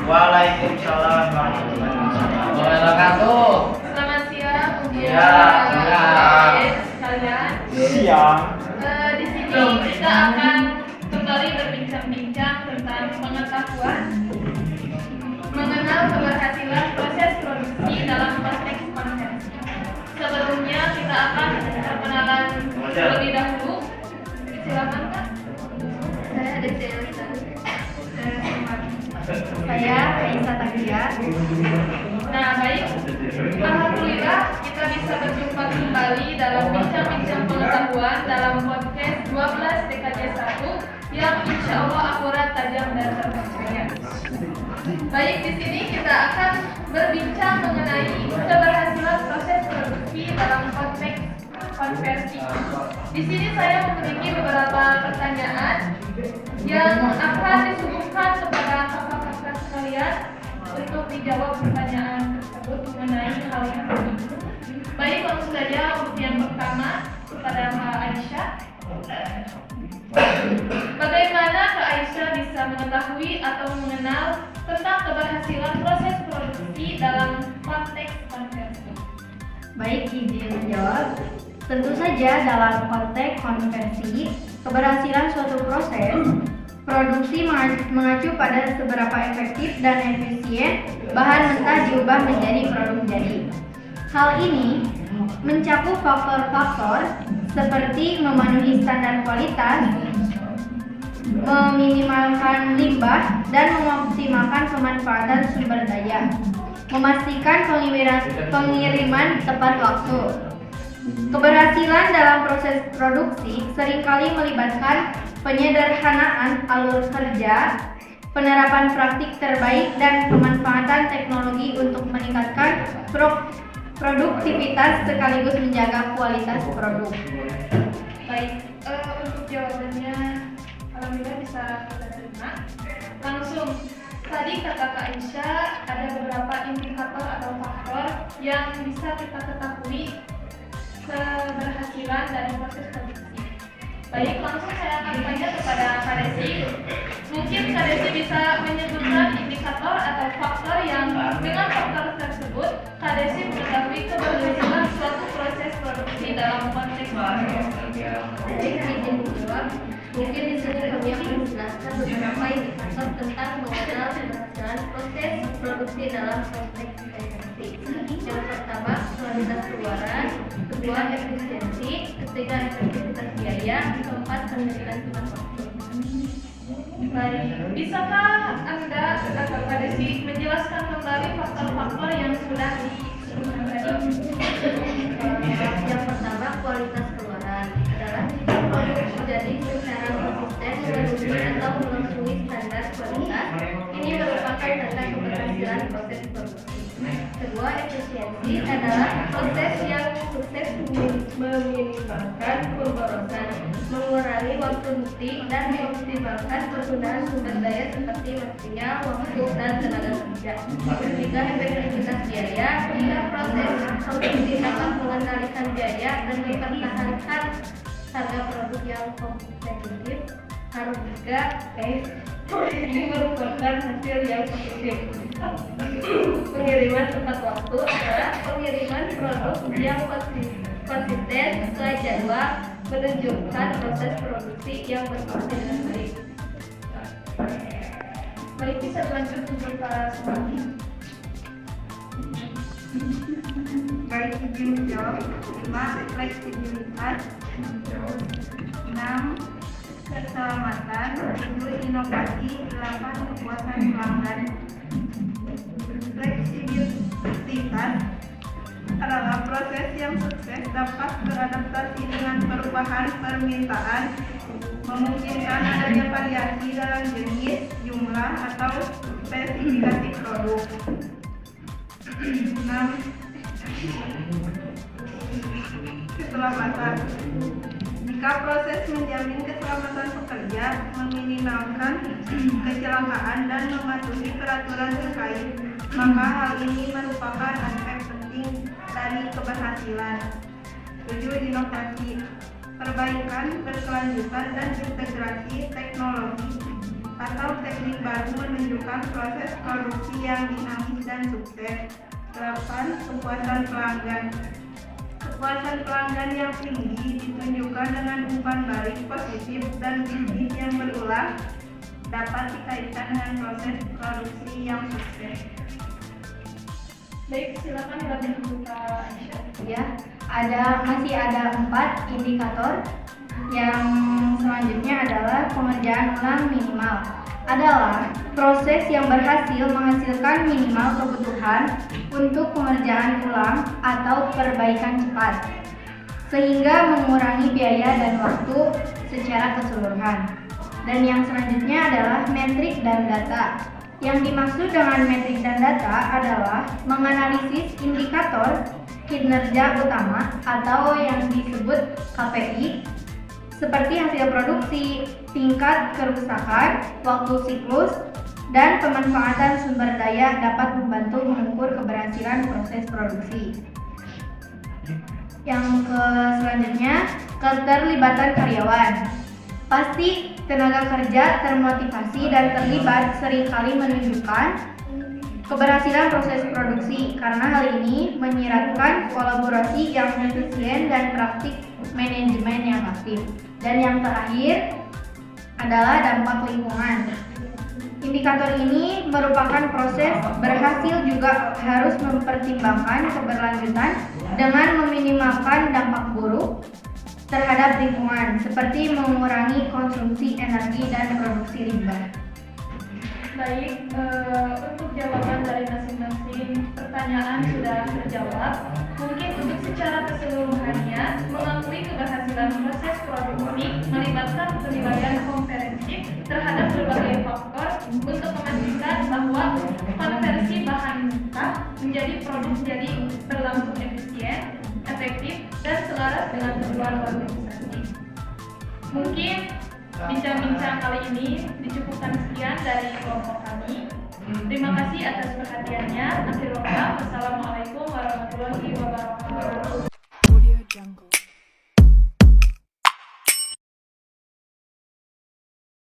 Waalaikumsalam warahmatullahi wabarakatuh. Selamat siang untuk sekalian. Siang. Di sini kita akan kembali berbincang-bincang tentang pengetahuan mengenal keberhasilan proses produksi dalam konteks konvensi. Sebelumnya kita akan perkenalan terlebih dahulu. Silakan Kak. Saya Desi Saya Aisyah Takia. Nah baik, alhamdulillah kita bisa berjumpa kembali dalam bincang-bincang pengetahuan dalam podcast 12 DKJ 1 yang insya Allah akurat, tajam dan terpercaya. Baik, di sini kita akan berbincang mengenai keberhasilan proses produksi dalam konteks konversi. Di sini saya memiliki beberapa pertanyaan yang akan disuguhkan kepada kakak-kakak sekalian untuk dijawab pertanyaan tersebut mengenai hal yang ini. Baik, langsung saja untuk yang pertama kepada Kak Aisyah. Bagaimana Kak Aisyah bisa mengetahui atau mengenal tentang keberhasilan proses produksi dalam konteks konversi? Baik, izin menjawab. Tentu saja dalam konteks konversi, keberhasilan suatu proses produksi mengacu pada seberapa efektif dan efisien bahan mentah diubah menjadi produk jadi. Hal ini mencakup faktor-faktor seperti memenuhi standar kualitas, meminimalkan limbah, dan mengoptimalkan pemanfaatan sumber daya, memastikan pengiriman tepat waktu. Keberhasilan dalam proses produksi seringkali melibatkan penyederhanaan alur kerja, penerapan praktik terbaik, dan pemanfaatan teknologi untuk meningkatkan produktivitas sekaligus menjaga kualitas produk. Baik, untuk jawabannya alhamdulillah bisa kita terima. Langsung, tadi kata Kak Aisyah ada beberapa indikator atau faktor yang bisa kita ketahui keberhasilan dari proses produksi. Baik, langsung saya akan tanya kepada Kak Desi. Mungkin Kak Desi bisa menyebutkan indikator atau faktor yang dengan faktor tersebut Kak Desi mengetahui keberhasilan suatu proses produksi dalam konteks konversi. Baik, izin menjawab. Mungkin di sini kami akan menjelaskan beberapa indikator tentang mengenal keberhasilan proses produksi dalam konteks konversi. Yang pertama, kualitas keluaran, kedua, efisiensi, ketiga, efektivitas biaya, keempat, penerimaan tepat waktu. Baik, bisakah Anda atau Kak Desi menjelaskan kembali faktor-faktor yang sudah disebutkan tadi? Yang pertama, kualitas keluaran adalah produk menjadi secara konsisten memenuhi atau melampaui standar kualitas. Ini merupakan tanda keberhasilan proses produksi. Kedua, efisiensi adalah proses yang sukses meminimalkan pemborosan, mengurangi waktu bukti, dan mengoptimalkan penggunaan sumber daya seperti material, waktu, dan tenaga kerja. Ketiga, efektivitas biaya adalah proses produksi dapat mengendalikan biaya dan mempertahankan harga produk yang kompetitif. Harga ini merupakan hasil yang positif. Pengiriman tepat waktu adalah pengiriman produk yang konsisten sesuai jadwal, menunjukkan proses produksi yang berfungsi dengan baik. Baik, bisa lanjut untuk para semua. Baik, izin menjawab. 5. Fleksibilitas. 6. Keselamatan. 7. Inovasi. 8. Kepuasan pelanggan. Fleksibilitas adalah proses yang sukses dapat beradaptasi dengan perubahan permintaan, memungkinkan adanya variasi dalam jenis, jumlah, atau spesifikasi produk. 6. Keselamatan. Jika proses menjamin keselamatan pekerja, meminimalkan kecelakaan, dan mematuhi peraturan terkait, maka hal ini merupakan aspek penting dari keberhasilan. 7. Inovasi. Perbaikan berkelanjutan dan integrasi teknologi atau teknik baru menunjukkan proses produksi yang dinamis dan sukses. 8. Kepuasan pelanggan. Kepuasan pelanggan yang tinggi ditunjukkan dengan umpan balik positif dan bisnis yang berulang dapat dikaitkan dengan proses produksi yang sukses. Baik, silakan dilanjutkan Kak Aisyah. Ya, masih ada 4 indikator. Yang selanjutnya adalah pengerjaan ulang minimal. Adalah proses yang berhasil menghasilkan minimal kebutuhan untuk pengerjaan ulang atau perbaikan cepat, sehingga mengurangi biaya dan waktu secara keseluruhan. Dan yang selanjutnya adalah metrik dan data. Yang dimaksud dengan metrik dan data adalah menganalisis indikator kinerja utama atau yang disebut KPI, seperti hasil produksi, tingkat kerusakan, waktu siklus, dan pemanfaatan sumber daya dapat membantu mengukur keberhasilan proses produksi. Yang selanjutnya, keterlibatan karyawan. Pasti tenaga kerja termotivasi dan terlibat seringkali menunjukkan keberhasilan proses produksi karena hal ini menyiratkan kolaborasi yang efisien dan praktik manajemen yang aktif. Dan yang terakhir adalah dampak lingkungan. Indikator ini merupakan proses berhasil juga harus mempertimbangkan keberlanjutan dengan meminimalkan dampak buruk terhadap lingkungan, seperti mengurangi konsumsi energi dan produksi limbah. Baik, untuk jawaban dari masing-masing pertanyaan sudah terjawab. Mungkin untuk secara keseluruhannya mengakui keberhasilan proses produksi melibatkan penilaian komprehensif terhadap berbagai faktor untuk memastikan bahwa konversi bahan mentah menjadi produk jadi berlangsung efisien, efektif, dan selaras dengan tujuan organisasi. Mungkin bincang-bincang kali ini dicukupkan sekian dari kelompok kami. Terima kasih atas perhatiannya. Akhirul kalam. Wassalamualaikum